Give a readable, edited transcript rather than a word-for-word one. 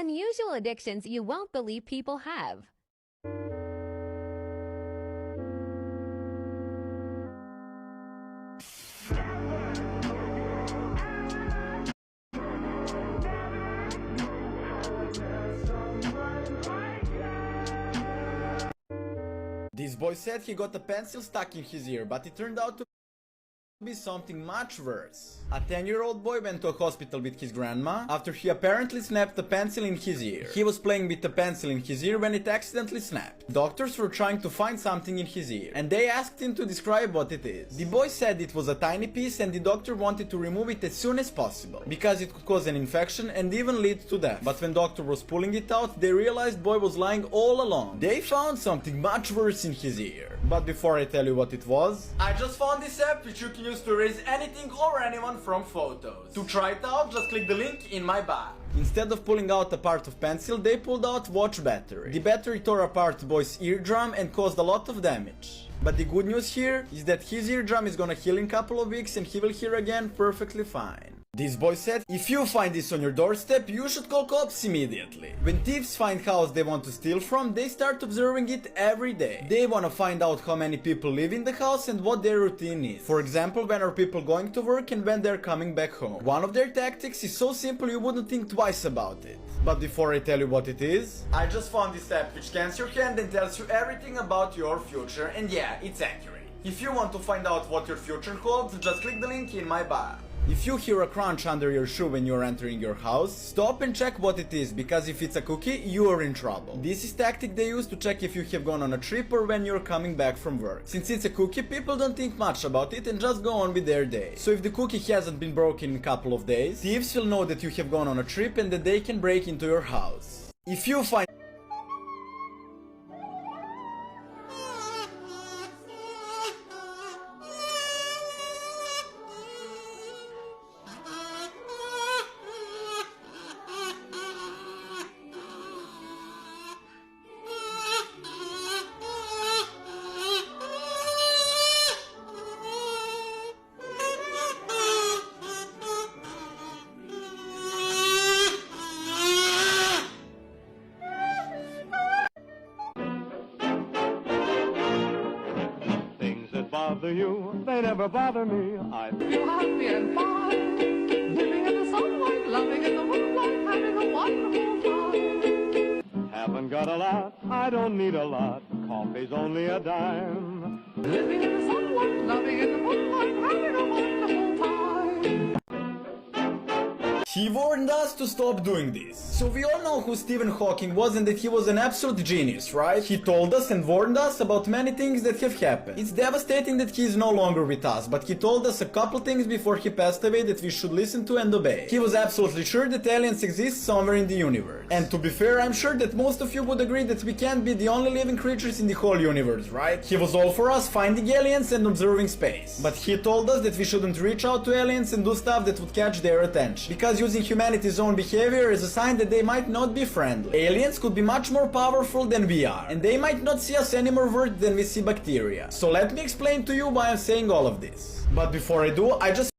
Unusual addictions you won't believe people have. This boy said he got a pencil stuck in his ear, but it turned out to be something much worse. A 10-year-old boy went to a hospital with his grandma after he apparently snapped a pencil in his ear. He was playing with the pencil in his ear when it accidentally snapped. Doctors were trying to find something in his ear, and they asked him to describe what it is. The boy said it was a tiny piece and the doctor wanted to remove it as soon as possible, because it could cause an infection and even lead to death. But when doctor was pulling it out, they realized boy was lying all along. They found something much worse in his ear. But before I tell you what it was, I just found this app which you can use to erase anything or anyone from photos. To try it out, just click the link in my bio. Instead of pulling out a part of pencil, they pulled out watch battery. The battery tore apart boy's eardrum and caused a lot of damage. But the good news here is that his eardrum is gonna heal in a couple of weeks and he will hear again perfectly fine. This boy said, if you find this on your doorstep, you should call cops immediately. When thieves find house they want to steal from, they start observing it every day. They wanna find out how many people live in the house and what their routine is. For example, when are people going to work and when they're coming back home. One of their tactics is so simple you wouldn't think twice about it. But before I tell you what it is, I just found this app which scans your hand and tells you everything about your future, and yeah, it's accurate. If you want to find out what your future holds, just click the link in my bio. If you hear a crunch under your shoe when you're entering your house, stop and check what it is, because if it's a cookie, you are in trouble. This is tactic they use to check if you have gone on a trip or when you're coming back from work. Since it's a cookie, people don't think much about it and just go on with their day. So if the cookie hasn't been broken in a couple of days, thieves will know that you have gone on a trip and that they can break into your house. If you find bother you, they never bother me. I feel happy and fine, living in the sunlight, loving in the moonlight, having a wonderful time. Haven't got a lot, I don't need a lot, coffee's only a dime. Living in the sunlight, loving in the moonlight, having a wonderful time. he warned us to stop doing this. So we all know who Stephen Hawking was and that he was an absolute genius, right? He told us and warned us about many things that have happened. It's devastating that he is no longer with us, but he told us a couple things before he passed away that we should listen to and obey. He was absolutely sure that aliens exist somewhere in the universe. And to be fair, I'm sure that most of you would agree that we can't be the only living creatures in the whole universe, right? He was all for us finding aliens and observing space. But he told us that we shouldn't reach out to aliens and do stuff that would catch their attention, because using humanity's own behavior is a sign that they might not be friendly. Aliens could be much more powerful than we are, and they might not see us any more worth than we see bacteria. So let me explain to you why I'm saying all of this. But before I do, I just